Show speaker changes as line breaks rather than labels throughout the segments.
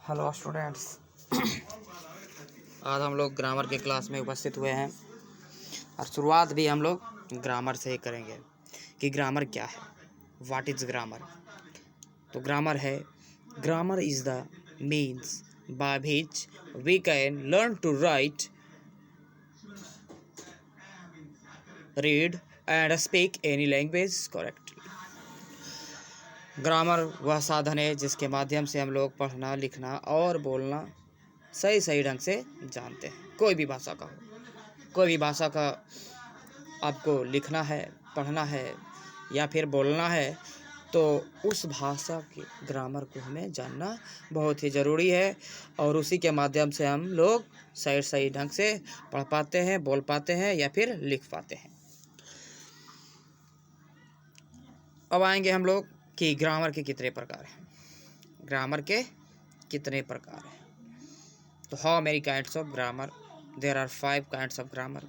Hello students. आज हम लोग ग्रामर के क्लास में उपस्थित हुए हैं और शुरुआत भी हम लोग ग्रामर से ही करेंगे कि ग्रामर क्या है, व्हाट इज़ ग्रामर। तो grammar is the means by which we can learn to write, read and speak any language correctly. Grammar वह साधन है जिसके माध्यम से हम लोग पढ़ना, लिखना और बोलना सही ढंग से जानते हैं। कोई भी भाषा का हो, कोई भी भाषा का आपको लिखना है, पढ़ना है या फिर बोलना है तो उस भाषा के ग्रामर को हमें जानना बहुत ही ज़रूरी है और उसी के माध्यम से हम लोग सही ढंग से पढ़ पाते हैं, बोल पाते हैं या फिर लिख पाते हैं। अब आएंगे हम लोग कि ग्रामर के कितने प्रकार हैं। ग्रामर के कितने प्रकार हैं तो how many kinds of grammar? There are 5 kinds of grammar.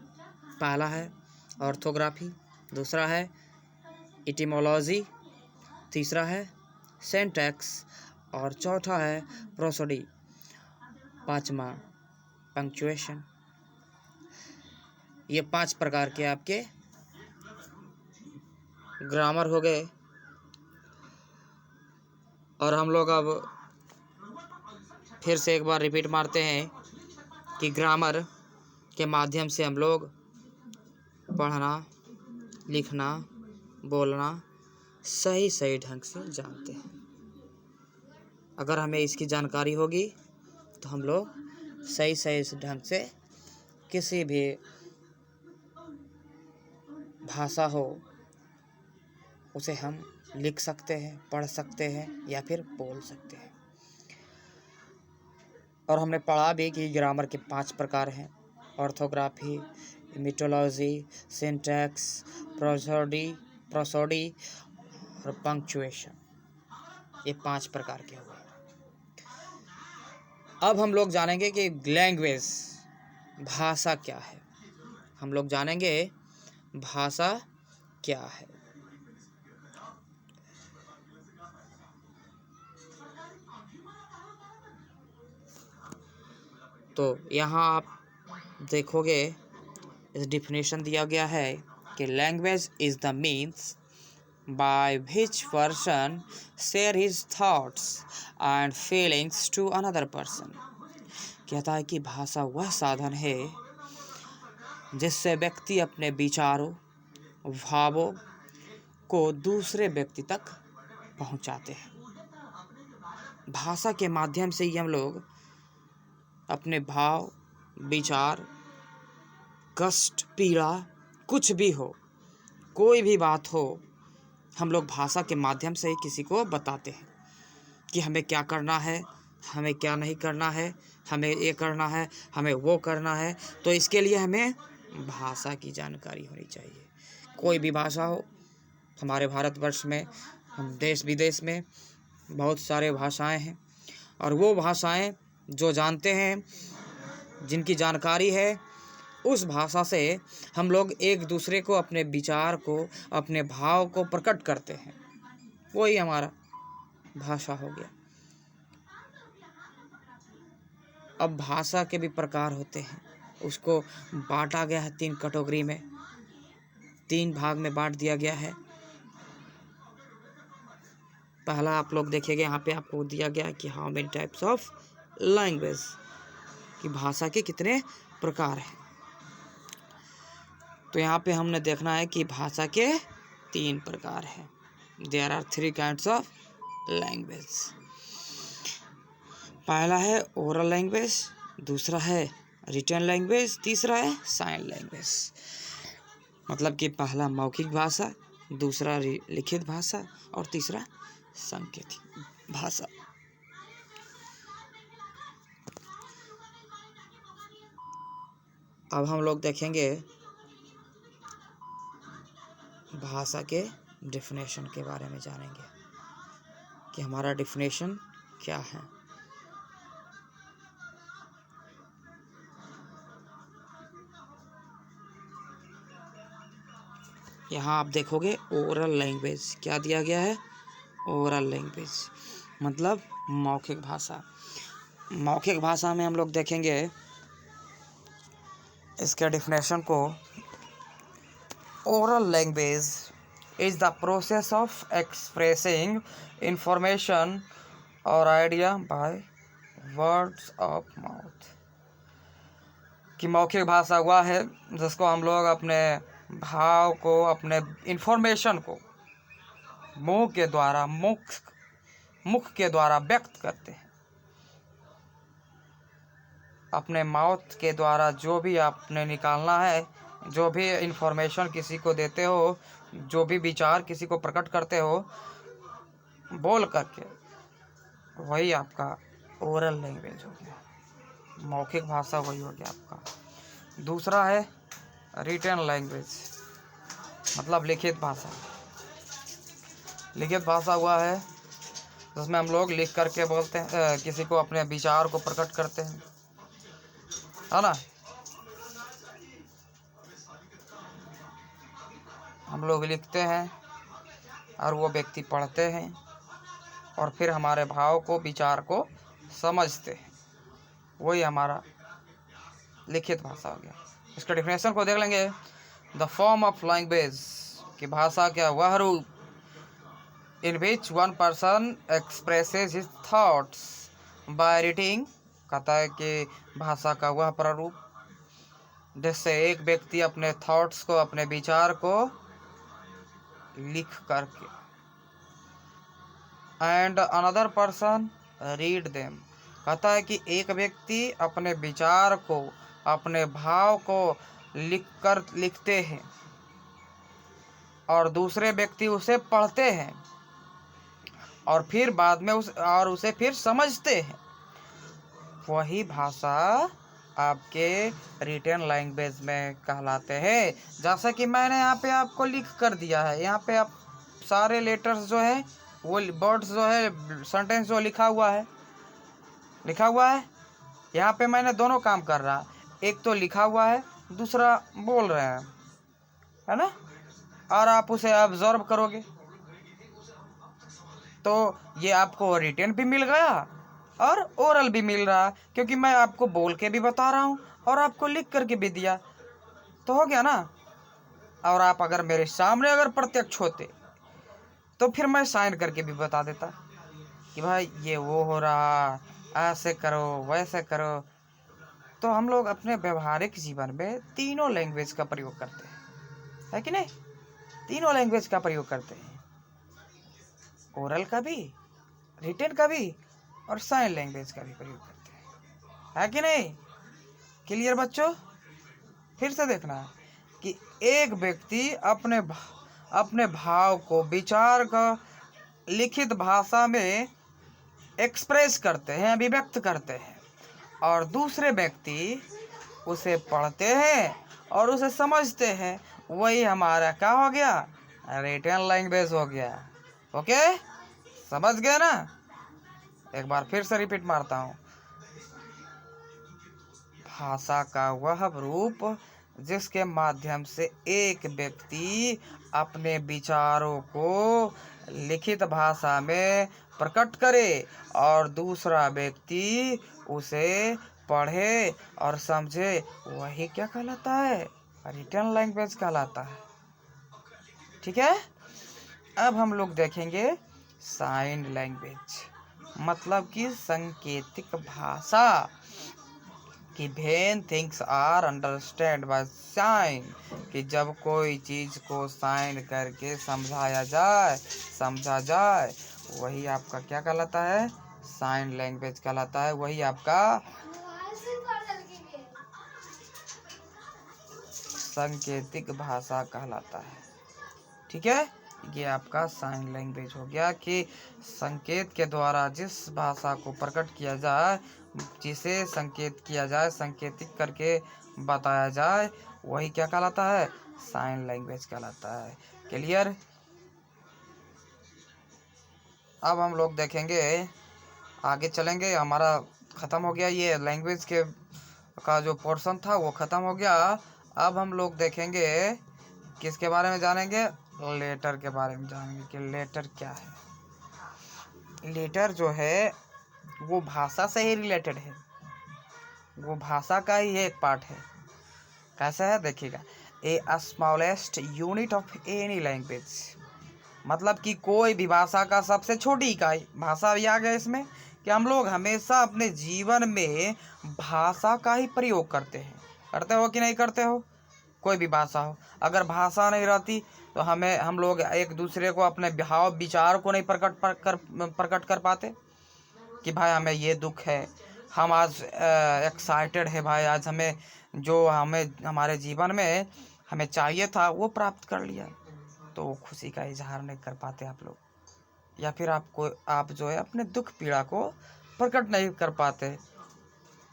पहला है ऑर्थोग्राफी, दूसरा है इटिमोलॉजी, तीसरा है सिंटैक्स और चौथा है प्रोसोडी, पांचवा पंक्चुएशन। ये 5 प्रकार के आपके ग्रामर हो गए। और हम लोग अब फिर से एक बार रिपीट मारते हैं कि ग्रामर के माध्यम से हम लोग पढ़ना, लिखना, बोलना सही ढंग से जानते हैं। अगर हमें इसकी जानकारी होगी तो हम लोग सही ढंग से किसी भी भाषा हो उसे हम लिख सकते हैं, पढ़ सकते हैं या फिर बोल सकते हैं। और हमने पढ़ा भी कि ग्रामर के 5 प्रकार हैं: ऑर्थोग्राफी, मिटोलॉजी, सिंटैक्स, प्रोसोडी और पंक्चुएशन। ये 5 प्रकार के हुए। अब हम लोग जानेंगे कि लैंग्वेज, भाषा क्या है। हम लोग जानेंगे भाषा क्या है। तो यहाँ आप देखोगे इस डिफिनेशन दिया गया है कि language is the means by which person share his thoughts and feelings to another person। कहता है कि भाषा वह साधन है जिससे व्यक्ति अपने विचारों, भावों को दूसरे व्यक्ति तक पहुंचाते हैं। भाषा के माध्यम से ही हम लोग अपने भाव, विचार, कष्ट, पीड़ा, कुछ भी हो, कोई भी बात हो, हम लोग भाषा के माध्यम से ही किसी को बताते हैं कि हमें क्या करना है, हमें क्या नहीं करना है, हमें ये करना है, हमें वो करना है। तो इसके लिए हमें भाषा की जानकारी होनी चाहिए। कोई भी भाषा हो, हमारे भारतवर्ष में, हम देश विदेश में बहुत सारे भाषाएं हैं और वो भाषाएं जो जानते हैं, जिनकी जानकारी है, उस भाषा से हम लोग एक दूसरे को अपने विचार को, अपने भाव को प्रकट करते हैं। वही हमारा भाषा हो गया। अब भाषा के भी प्रकार होते हैं, उसको बांटा गया है 3 कैटेगरी में, 3 भाग में बांट दिया गया है। पहला आप लोग देखेंगे, यहाँ पे आपको दिया गया है कि how many types of language, कि भाषा के कितने प्रकार हैं। तो यहाँ पे हमने देखना है कि भाषा के 3 प्रकार हैं। There are 3 kinds of language. पहला है ओरल लैंग्वेज, दूसरा है रिटन लैंग्वेज, तीसरा है साइन लैंग्वेज। मतलब कि पहला मौखिक भाषा, दूसरा लिखित भाषा और तीसरा सांकेतिक भाषा। अब हम लोग देखेंगे भाषा के डेफिनेशन के बारे में, जानेंगे कि हमारा डेफिनेशन क्या है। यहाँ आप देखोगे ओरल लैंग्वेज क्या दिया गया है। ओरल लैंग्वेज मतलब मौखिक भाषा। मौखिक भाषा में हम लोग देखेंगे इसके डिफिनेशन को। Oral language is the process of expressing information और idea by words of mouth. कि मौखिक भाषा हुआ है जिसको हम लोग अपने भाव को, अपने इंफॉर्मेशन को मुख के द्वारा व्यक्त करते हैं। अपने माउथ के द्वारा जो भी आपने निकालना है, जो भी इंफॉर्मेशन किसी को देते हो, जो भी विचार किसी को प्रकट करते हो बोल करके, वही आपका ओरल लैंग्वेज हो गया, मौखिक भाषा वही हो गया आपका। दूसरा है रिटन लैंग्वेज, मतलब लिखित भाषा। लिखित भाषा हुआ है जिसमें हम लोग लिख करके बोलते हैं, किसी को अपने विचार को प्रकट करते हैं, है ना। हम लोग लिखते हैं और वो व्यक्ति पढ़ते हैं और फिर हमारे भाव को, विचार को समझते हैं, वही हमारा लिखित भाषा हो गया। इसके डिफिनेशन को देख लेंगे। द फॉर्म ऑफ लैंग्वेज, कि भाषा क्या, वह रूप in which one person expresses his thoughts by reading. कहता है कि भाषा का वह प्रारूप जिससे एक व्यक्ति अपने थॉट्स को, अपने विचार को लिख करके, and another person read them. कहता है कि एक व्यक्ति अपने विचार को, अपने भाव को लिखते हैं और दूसरे व्यक्ति उसे पढ़ते हैं और फिर बाद में उसे फिर समझते हैं। वही भाषा आपके रिटन लैंग्वेज में कहलाते हैं। जैसा कि मैंने यहाँ पे आपको लिख कर दिया है, यहाँ पे आप सारे लेटर्स जो है, वो वर्ड्स जो है, सेंटेंस जो लिखा हुआ है यहाँ पे मैंने दोनों काम कर रहा, एक तो लिखा हुआ है, दूसरा बोल रहे हैं, है ना। और आप उसे ऑब्जर्व करोगे तो ये आपको रिटन भी मिल गया और ओरल भी मिल रहा, क्योंकि मैं आपको बोल के भी बता रहा हूँ और आपको लिख करके भी दिया, तो हो गया ना। और आप अगर मेरे सामने अगर प्रत्यक्ष होते तो फिर मैं साइन करके भी बता देता कि भाई ये वो हो रहा, ऐसे करो, वैसे करो। तो हम लोग अपने व्यवहारिक जीवन में तीनों लैंग्वेज का प्रयोग करते हैं, है कि नहीं। तीनों लैंग्वेज का प्रयोग करते हैं, ओरल का भी, रिटन का भी और साइन लैंग्वेज का भी प्रयोग करते हैं, है कि नहीं। क्लियर बच्चों। फिर से देखना है कि एक व्यक्ति अपने भाव को, विचार का लिखित भाषा में एक्सप्रेस करते हैं, अभिव्यक्त करते हैं, और दूसरे व्यक्ति उसे पढ़ते हैं और उसे समझते हैं। वही हमारा क्या हो गया, रिटन लैंग्वेज हो गया। ओके, समझ गए ना। एक बार फिर से रिपीट मारता हूँ। भाषा का वह रूप जिसके माध्यम से एक व्यक्ति अपने विचारों को लिखित भाषा में प्रकट करे और दूसरा व्यक्ति उसे पढ़े और समझे, वही क्या कहलाता है, रिटन लैंग्वेज कहलाता है। ठीक है। अब हम लोग देखेंगे साइन लैंग्वेज, मतलब कि संकेतिक भाषा। कि when things are understand by sign, कि जब कोई चीज को साइन करके समझा जाए, वही आपका क्या कहलाता है, साइन लैंग्वेज कहलाता है। वही आपका सांकेतिक भाषा कहलाता है। ठीक है, ये आपका साइन लैंग्वेज हो गया कि संकेत के द्वारा जिस भाषा को प्रकट किया जाए, जिसे संकेत किया जाए, संकेतिक करके बताया जाए, वही क्या कहलाता है, साइन लैंग्वेज कहलाता है। क्लियर। अब हम लोग देखेंगे, आगे चलेंगे। हमारा ख़त्म हो गया ये लैंग्वेज के का जो पोर्शन था वो ख़त्म हो गया। अब हम लोग देखेंगे किसके बारे में जानेंगे, लेटर के बारे में जानेंगे कि लेटर क्या है। लेटर जो है वो भाषा से ही रिलेटेड है, वो भाषा का ही एक पार्ट है। कैसा है देखिएगा, a smallest unit of any language, मतलब कि कोई भी भाषा का सबसे छोटी इकाई, भाषा भी आ गया इसमें, कि हम लोग हमेशा अपने जीवन में भाषा का ही प्रयोग करते हैं। करते हो कि नहीं करते हो? कोई भी भाषा हो, अगर भाषा नहीं रहती तो हम लोग एक दूसरे को अपने भाव विचार को नहीं प्रकट कर पाते, कि भाई हमें ये दुख है, हम आज एक्साइटेड है भाई, आज हमें जो हमें हमारे जीवन में हमें चाहिए था वो प्राप्त कर लिया, तो वो खुशी का इजहार नहीं कर पाते आप लोग, या फिर आप जो है अपने दुख पीड़ा को प्रकट नहीं कर पाते।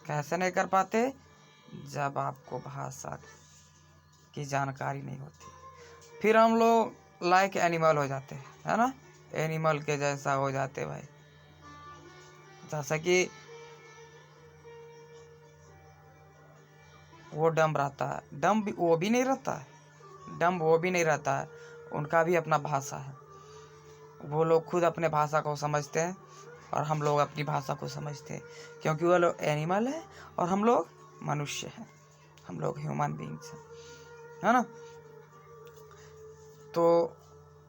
कैसे नहीं कर पाते? जब आपको भाषा की जानकारी नहीं होती, फिर हम लोग लाइक एनिमल हो जाते हैं, है ना, एनिमल के जैसा हो जाते भाई। जैसा कि वो डम रहता है, डम भी वो भी नहीं रहता है, डम वो भी नहीं रहता है, उनका भी अपना भाषा है। वो लोग खुद अपने भाषा को समझते हैं और हम लोग अपनी भाषा को समझते हैं, क्योंकि वो लोग एनिमल है और हम लोग मनुष्य हैं, हम लोग ह्यूमन बीइंग्स हैं, है ना। तो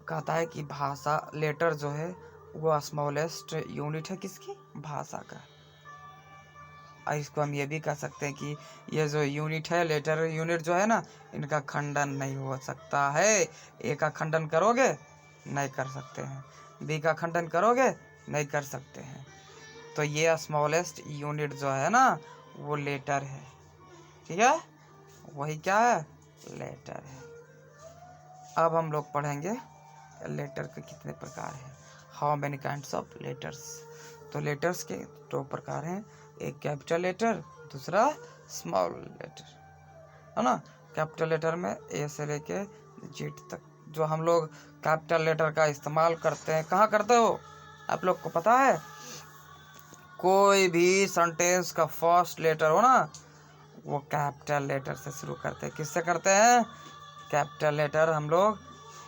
कहता है कि भाषा लेटर जो है वो स्मॉलेस्ट यूनिट है किसकी? भाषा का। इसको हम ये भी कह सकते हैं कि ये जो यूनिट है, लेटर यूनिट जो है ना, इनका खंडन नहीं हो सकता है। ए का खंडन करोगे नहीं कर सकते हैं, बी का खंडन करोगे नहीं कर सकते हैं। तो ये स्मॉलेस्ट यूनिट जो है ना वो लेटर है, ठीक है, वही क्या है? लेटर है। अब हम लोग पढ़ेंगे लेटर के कितने प्रकार हैं, how many kinds of letters. तो लेटर्स के दो प्रकार हैं, एक कैपिटल लेटर, दूसरा स्मॉल लेटर, है ना। कैपिटल लेटर में ए से लेके जेड तक, जो हम लोग कैपिटल लेटर का इस्तेमाल करते हैं, कहाँ करते हो आप लोग को पता है? कोई भी सेंटेंस का फर्स्ट लेटर हो ना, वो कैपिटल लेटर से शुरू करते हैं। किससे करते हैं? कैपिटल लेटर हम लोग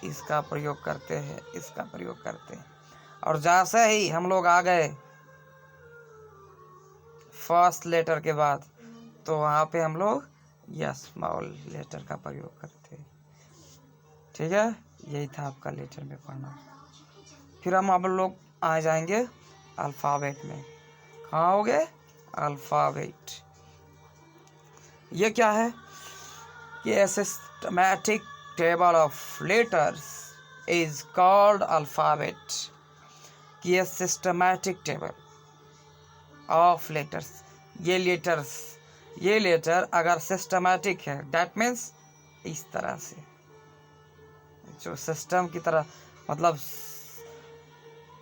इसका प्रयोग करते हैं, इसका प्रयोग करते हैं। और जैसे ही हम लोग आ गए फर्स्ट लेटर के बाद, तो वहाँ पे हम लोग यह स्मॉल लेटर का प्रयोग करते हैं, ठीक है। यही था आपका लेटर में पढ़ना। फिर हम लोग आ जाएंगे अल्फ़ाबेट में। कहाँ हो गए? अल्फ़ाबेट। ये क्या है? ये systematic table of letters is called alphabet. ये सिस्टमैटिक टेबल ऑफ लेटर्स, ये लेटर अगर सिस्टमैटिक है, दैट मीन्स इस तरह से, जो सिस्टम की तरह, मतलब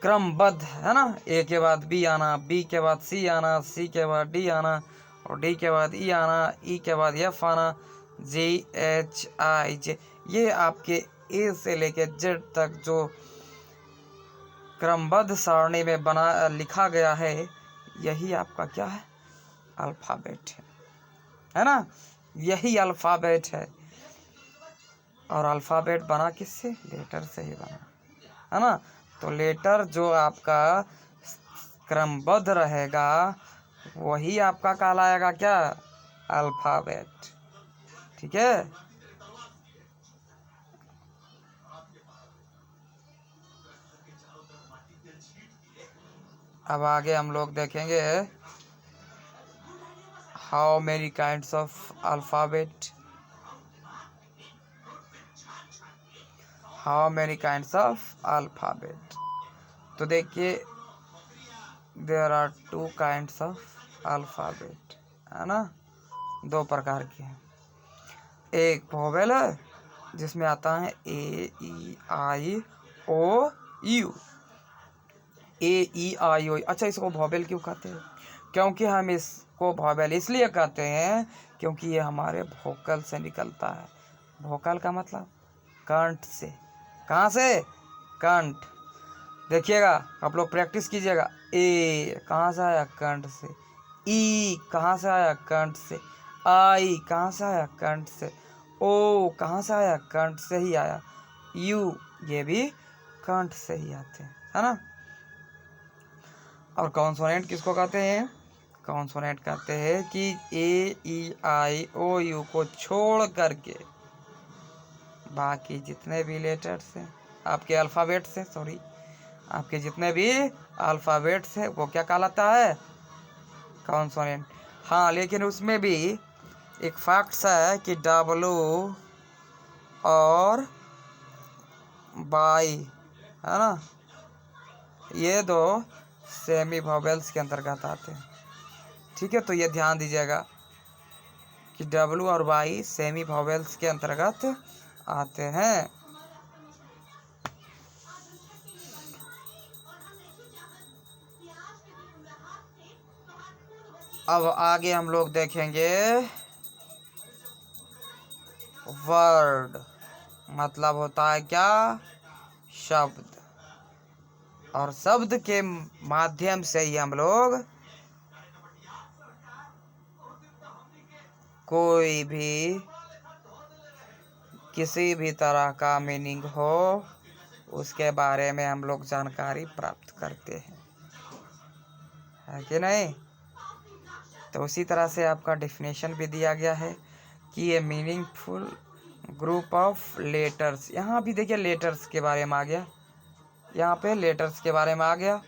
क्रमबद्ध, है ना। ए के बाद बी आना, बी के बाद सी आना, सी के बाद डी आना, और डी के बाद ई आना, ई के बाद एफ आना, जी एच आई जे, ये आपके ए से लेके जेड तक जो क्रमबद्ध सारणी में लिखा गया है, यही आपका क्या है? अल्फ़ाबेट है ना, यही अल्फ़ाबेट है। और अल्फ़ाबेट बना किससे? लेटर से ही बना, है ना। तो लेटर जो आपका क्रमबद्ध रहेगा वही आपका कहलाएगा क्या? अल्फ़ाबेट, ठीक है। अब आगे हम लोग देखेंगे how many kinds of alphabet, how many kinds of alphabet. तो देखिए there are 2 kinds of alphabet, है ना, 2 प्रकार के हैं। एक वोवेल है जिसमें आता है ए ई आई ओ यू, ए ई आई ओ। अच्छा, इसको वोवेल क्यों कहते हैं? क्योंकि हम इसको वोवेल इसलिए कहते हैं क्योंकि ये हमारे वोकल से निकलता है। वोकल का मतलब कंठ से। कहाँ से? कंठ। देखिएगा, आप लोग प्रैक्टिस कीजिएगा। ए कहाँ से आया? कंठ से। ई कहाँ से आया? कंठ से। आई कहाँ से आया? कंठ से। ओ कहाँ से आया? कंठ से ही आया। यू ये भी कंठ से ही आते हैं, है ना। और कॉन्सोनेंट किसको कहते हैं? कॉन्सोनेंट कहते हैं कि ए ई आई ओ यू को छोड़ करके बाकी जितने भी लेटर्स हैं आपके अल्फ़ाबेट्स हैं, सॉरी, आपके जितने भी अल्फ़ाबेट्स हैं वो क्या कहलाता है? कॉन्सोनेंट। हाँ, लेकिन उसमें भी एक फैक्ट्स है कि डब्लू और बाई, है ना, ये दो सेमी वोवेल्स के अंतर्गत आते हैं। ठीक है, तो ये ध्यान दीजिएगा कि डब्लू और वाई सेमी वोवेल्स के अंतर्गत आते हैं। अब आगे हम लोग देखेंगे वर्ड, मतलब होता है क्या? शब्द। और शब्द के माध्यम से ही हम लोग कोई भी किसी भी तरह का मीनिंग हो उसके बारे में हम लोग जानकारी प्राप्त करते हैं, है कि नहीं? तो उसी तरह से आपका डेफिनेशन भी दिया गया है कि ये मीनिंगफुल ग्रुप ऑफ लेटर्स। यहाँ भी देखिए लेटर्स के बारे में आ गया, यहाँ पे लेटर्स के बारे में आ गया।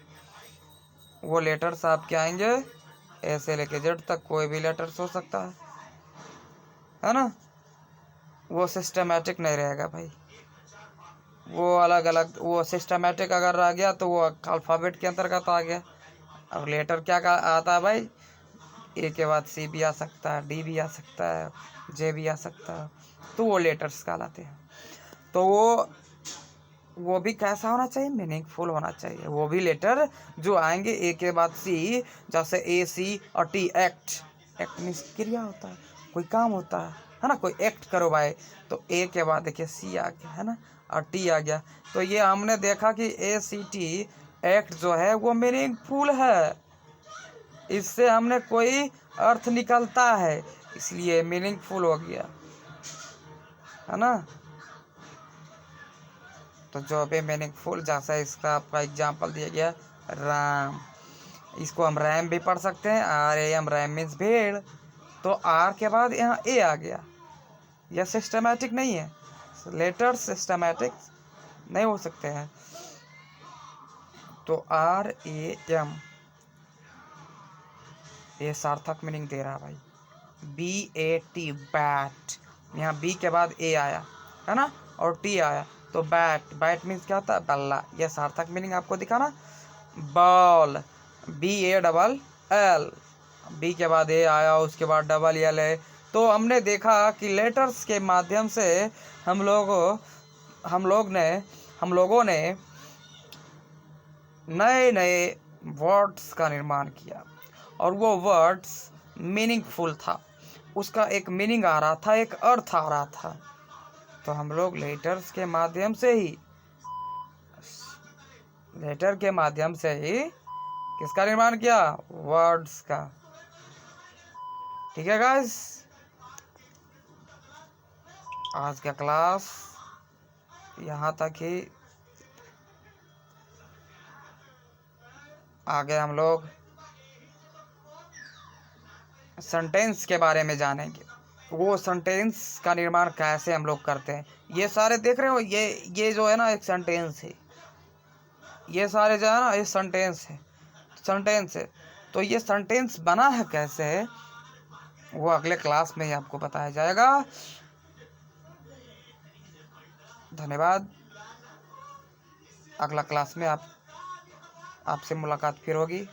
वो लेटर्स आपके आएंगे ए से लेके जेड तक, कोई भी लेटर्स हो सकता है ना। वो सिस्टमेटिक नहीं रहेगा भाई, वो अलग अलग, वो सिस्टमेटिक अगर रह गया तो वो अल्फ़ाबेट के अंतर्गत आ गया। अब लेटर क्या आता है भाई? ए के बाद सी भी आ सकता है, डी भी आ सकता है, जे भी आ सकता है, तो वो लेटर्स कहलाते हैं। तो वो भी कैसा होना चाहिए? मीनिंगफुल होना चाहिए। वो भी लेटर जो आएंगे ए के बाद सी, जैसे ए सी और टी, एक्ट। एक्ट मीन्स क्रिया होता है, कोई काम होता है ना, कोई एक्ट करो भाई। तो ए के बाद देखिए सी आ गया, है ना, और टी आ गया। तो ये हमने देखा कि ए सी टी एक्ट जो है वो मीनिंगफुल है, इससे हमने कोई अर्थ निकलता है, इसलिए मीनिंगफुल हो गया, है ना। तो जो भी मीनिंगफुल, जैसा इसका आपका एग्जांपल दिया गया राम, इसको हम रैम भी पढ़ सकते हैं, RAM, रैम मीन्स भेड़। तो आर के बाद यहाँ ए आ गया, यह सिस्टमेटिक नहीं है, लेटर सिस्टमेटिक नहीं हो सकते हैं। तो RAM ये सार्थक मीनिंग दे रहा भाई। BAT बैट, यहाँ बी के बाद ए आया, है ना, और टी आया, तो बैट, बैट मीन्स क्या होता है? बल्ला। यह सार्थक मीनिंग आपको दिखाना। बॉल, BALL, बी के बाद ए आया, उसके बाद DLL है। तो हमने देखा कि लेटर्स के माध्यम से हम लोगों ने नए नए वर्ड्स का निर्माण किया, और वो वर्ड्स मीनिंगफुल था, उसका एक मीनिंग आ रहा था, एक अर्थ आ रहा था। तो हम लोग लेटर के माध्यम से ही किसका निर्माण किया? वर्ड्स का। ठीक है गाइस, आज का क्लास यहाँ तक ही। आगे हम लोग सेंटेंस के बारे में जानेंगे, वो सेंटेंस का निर्माण कैसे हम लोग करते हैं। ये सारे देख रहे हो, ये जो है ना एक सेंटेंस है, ये सारे जो है ना ये सेंटेंस है। तो ये सेंटेंस बना है कैसे, वो अगले क्लास में ही आपको बताया जाएगा। धन्यवाद। अगला क्लास में आपसे मुलाकात फिर होगी।